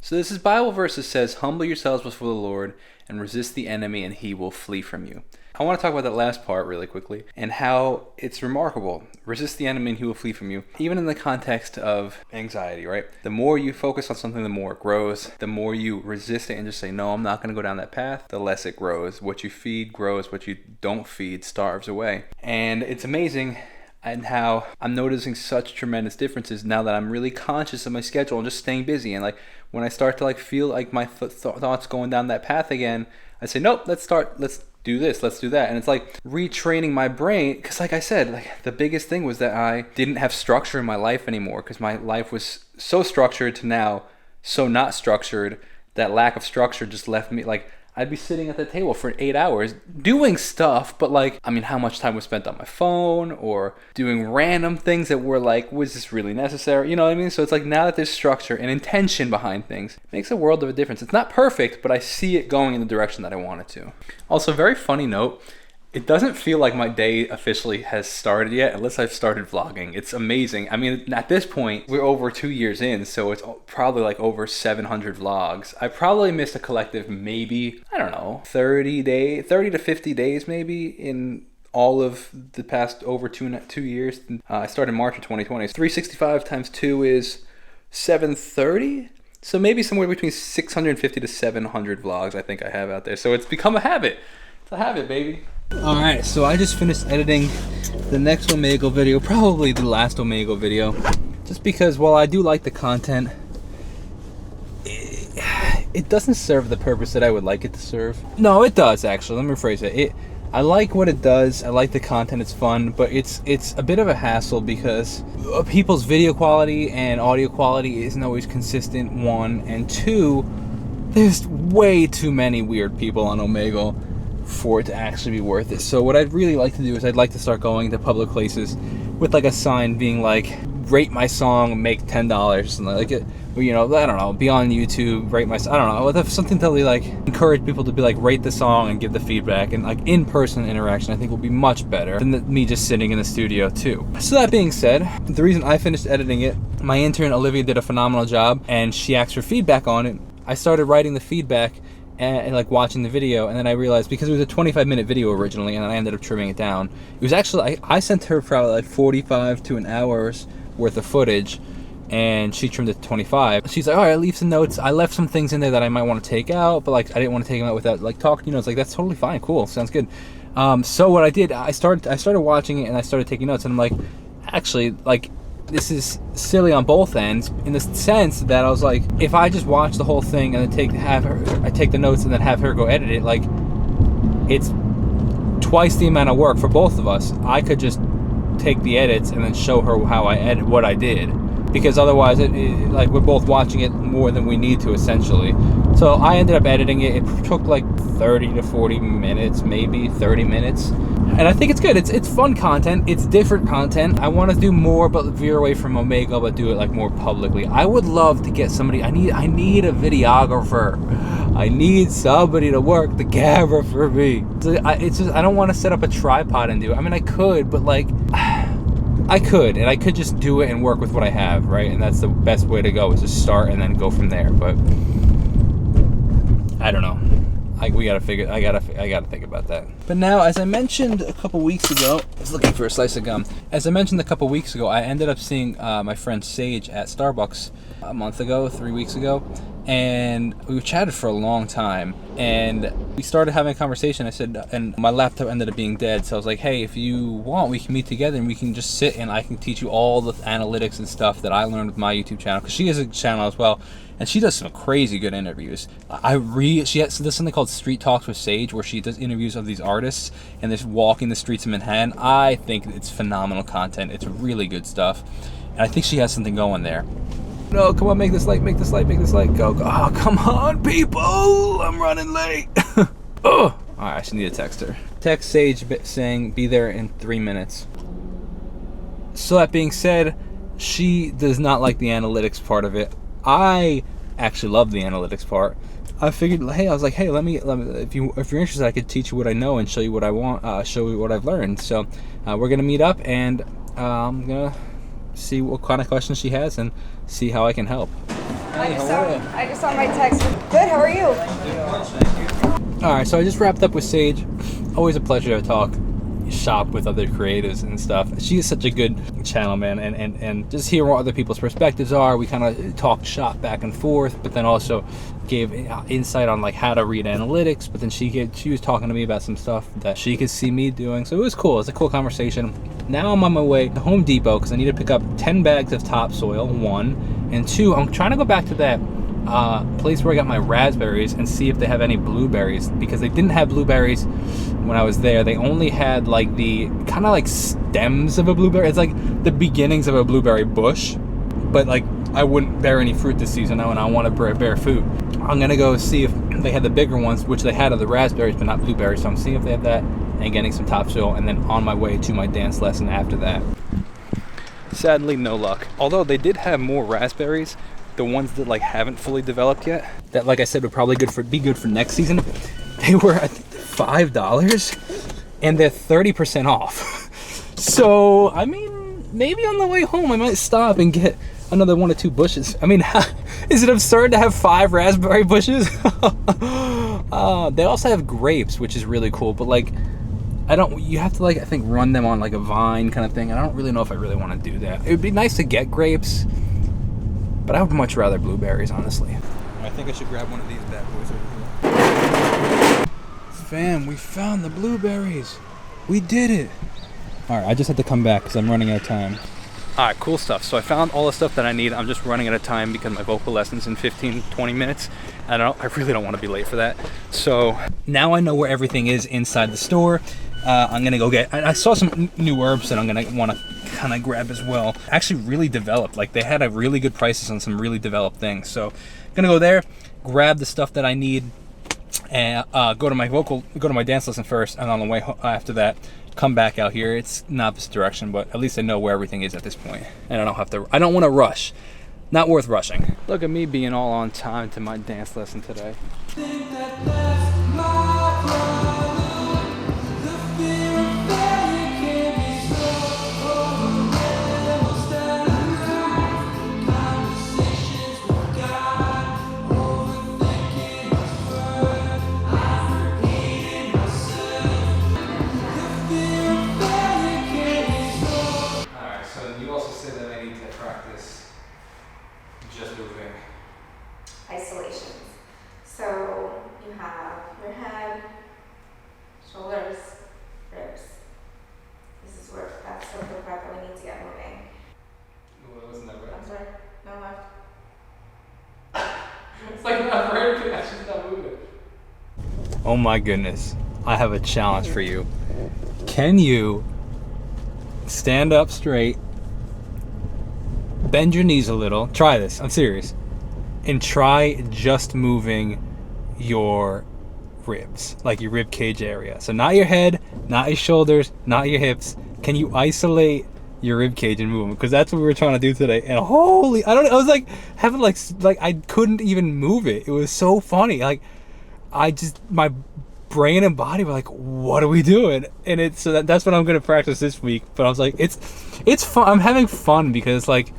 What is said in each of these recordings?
So this is Bible verse that says, humble yourselves before the Lord and resist the enemy and he will flee from you. I want to talk about that last part really quickly and how it's remarkable. Resist the enemy and he will flee from you. Even in the context of anxiety, right? The more you focus on something, the more it grows. The more you resist it and just say, no, I'm not going to go down that path, the less it grows. What you feed grows. What you don't feed starves away. And it's amazing and how I'm noticing such tremendous differences now that I'm really conscious of my schedule and just staying busy. And like when I start to like feel like my thoughts going down that path again, I say, nope, let's do this, let's do that. And it's like retraining my brain, because like I said, like the biggest thing was that I didn't have structure in my life anymore, because my life was so structured to now so not structured. That lack of structure just left me like I'd be sitting at the table for 8 hours doing stuff, but like, I mean, how much time was spent on my phone or doing random things that were like, was this really necessary? You know what I mean? So it's like now that there's structure and intention behind things, it makes a world of a difference. It's not perfect, but I see it going in the direction that I want it to. Also, very funny note, it doesn't feel like my day officially has started yet unless I've started vlogging. It's amazing. I mean, at this point, we're over 2 years in, so it's probably like over 700 vlogs. I probably missed a collective maybe, I don't know, 30 to 50 days maybe in all of the past over 2 years. I started March of 2020. 365 times 2 is 730? So maybe somewhere between 650 to 700 vlogs I think I have out there. So it's become a habit. It's a habit, baby. Alright, so I just finished editing the next Omegle video, probably the last Omegle video. Just because while I do like the content, it doesn't serve the purpose that I would like it to serve. No, it does actually, let me rephrase it. I like what it does, I like the content, it's fun, but it's a bit of a hassle because people's video quality and audio quality isn't always consistent, 1, and 2, there's way too many weird people on Omegle for it to actually be worth it. So what I'd really like to do is I'd like to start going to public places with like a sign being like, rate my song, make $10 or something like it. Or, you know, I don't know, be on YouTube, rate my, I don't know, something to like encourage people to be like, rate the song and give the feedback, and like in-person interaction I think will be much better than me just sitting in the studio too. So that being said, the reason I finished editing it, my intern Olivia did a phenomenal job and she asked for feedback on it. I started writing the feedback and like watching the video, and then I realized because it was a 25-minute video originally and then I ended up trimming it down, it was actually I sent her probably like 45 to an hour's worth of footage and she trimmed it to 25. She's like, all right, leave some notes. I left some things in there that I might want to take out, but like I didn't want to take them out without like talking, you know. It's like, that's totally fine, cool, sounds good. So what I did, I started watching it and I started taking notes, and I'm like, actually, like, this is silly on both ends, in the sense that I was like, if I just watch the whole thing and then I take the notes and then have her go edit it, like, it's twice the amount of work for both of us. I could just take the edits and then show her how I edit what I did, because otherwise like we're both watching it more than we need to essentially. So I ended up editing it. It took like 30 to 40 minutes, maybe 30 minutes. And I think it's good. It's fun content. It's different content. I want to do more, but veer away from Omegle, but do it like more publicly. I would love to get somebody. I need a videographer. I need somebody to work the camera for me. So it's just, I don't want to set up a tripod and do it. I mean, I could, but like, I could just do it and work with what I have, right? And that's the best way to go, is just start and then go from there. But I don't know. I gotta think about that. But now, as I mentioned a couple weeks ago, I was looking for a slice of gum. As I mentioned a couple weeks ago, I ended up seeing my friend Sage at Starbucks a month ago, 3 weeks ago, and we chatted for a long time. And we started having a conversation. I said, and my laptop ended up being dead, so I was like, hey, if you want, we can meet together and we can just sit and I can teach you all the analytics and stuff that I learned with my YouTube channel, because she has a channel as well. And she does some crazy good interviews. She has something called Street Talks with Sage, where she does interviews of these artists and they're walking the streets of Manhattan. I think it's phenomenal content. It's really good stuff. And I think she has something going there. No, come on, make this light, go. Oh, come on, people, I'm running late. Oh, all right, I should need to text her. Text Sage saying, be there in 3 minutes. So that being said, she does not like the analytics part of it. I actually love the analytics part. I figured, hey, I was like, hey, let me if you're interested, I could teach you what I know and show you what I want, show you what I've learned. So we're gonna meet up, and I'm gonna see what kind of questions she has and see how I can help. I just saw my text. Good, how are you? Alright, so I just wrapped up with Sage. Always a pleasure to talk shop with other creatives and stuff. She is such a good channel, man, and just hear what other people's perspectives are. We kind of talked shop back and forth, but then also gave insight on like how to read analytics. But then she was talking to me about some stuff that she could see me doing, so it was cool. It's a cool conversation. Now I'm on my way to Home Depot because I need to pick up 10 bags of topsoil, 1, and 2, I'm trying to go back to that place where I got my raspberries and see if they have any blueberries, because they didn't have blueberries when I was there. They only had like the kind of like stems of a blueberry. It's like the beginnings of a blueberry bush, but like I wouldn't bear any fruit this season now, and I want to bear fruit. I'm gonna go see if they had the bigger ones, which they had of the raspberries but not blueberries, so I'm seeing if they have that and getting some topsoil, and then on my way to my dance lesson after that. Sadly, no luck. Although they did have more raspberries, the ones that like haven't fully developed yet, that like I said would probably be good for next season. They were, I think, $5 and they're 30% off. So I mean, maybe on the way home I might stop and get another 1 or 2 bushes. I mean, is it absurd to have 5 raspberry bushes? They also have grapes, which is really cool, but like you have to like, I think, run them on like a vine kind of thing. I don't really know if I really want to do that. It would be nice to get grapes, but I would much rather blueberries, honestly. I think I should grab one of these bad boys over here. Fam, we found the blueberries. We did it. All right, I just had to come back because I'm running out of time. All right, cool stuff. So I found all the stuff that I need. I'm just running out of time because my vocal lesson's in 15, 20 minutes. And I really don't want to be late for that. So now I know where everything is inside the store. I'm gonna go get, I saw some new herbs that I'm gonna want to kind of grab as well. Actually really developed, like they had a really good prices on some really developed things. So I'm gonna go there, grab the stuff that I need, and go to my dance lesson first, and on the way after that come back out here. It's not this direction, but at least I know where everything is at this point, and I don't want to rush. Not worth rushing. Look at me being all on time to my dance lesson today. Isolations. So you have your head, shoulders, ribs. This is where that's the part that we need to get moving. Well, wasn't that right? I'm sorry, no left. It's like not right, it's just not moving. Oh my goodness, I have a challenge for you. Can you stand up straight, bend your knees a little, try this, I'm serious, and try just moving your ribs, like your rib cage area. So not your head, not your shoulders, not your hips. Can you isolate your rib cage and move them? Because that's what we were trying to do today. And holy, I was like having like I couldn't even move it. It was so funny. Like my brain and body were like, what are we doing? And that's what I'm gonna practice this week. But I was like, it's fun. I'm having fun because like,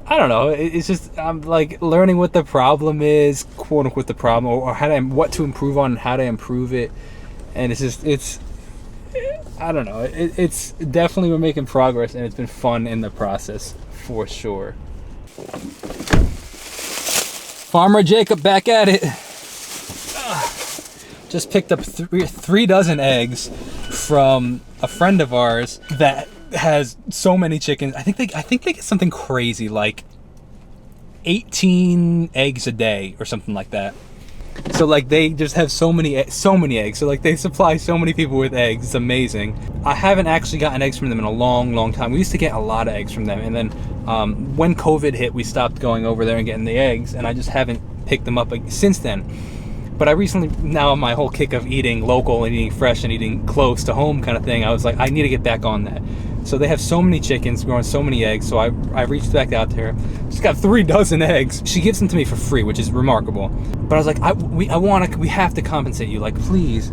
I don't know. It's just I'm like learning what the problem is, quote unquote, the problem, or what to improve on and how to improve it. And it's I don't know. It's definitely, we're making progress, and it's been fun in the process for sure. Farmer Jacob back at it. Just picked up 3 dozen eggs from a friend of ours that has so many chickens. I think they get something crazy like 18 eggs a day or something like that. So like they just have so many eggs. So like they supply so many people with eggs. It's amazing. I haven't actually gotten eggs from them in a long time. We used to get a lot of eggs from them, and then when COVID hit, we stopped going over there and getting the eggs, and I just haven't picked them up since then. But I recently, now on my whole kick of eating local and eating fresh and eating close to home kind of thing, I was like, I need to get back on that. So they have so many chickens growing so many eggs, so I reached back out to her. She's got 3 dozen eggs. She gives them to me for free, which is remarkable. But I was like, we have to compensate you, like, please.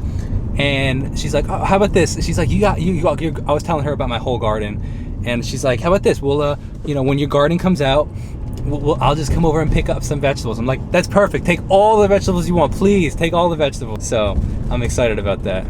And she's like, oh, how about this? She's like, I was telling her about my whole garden, and she's like, how about this? Well, when your garden comes out, I'll just come over and pick up some vegetables. I'm like, that's perfect. Take all the vegetables you want, please. Take all the vegetables. So I'm excited about that.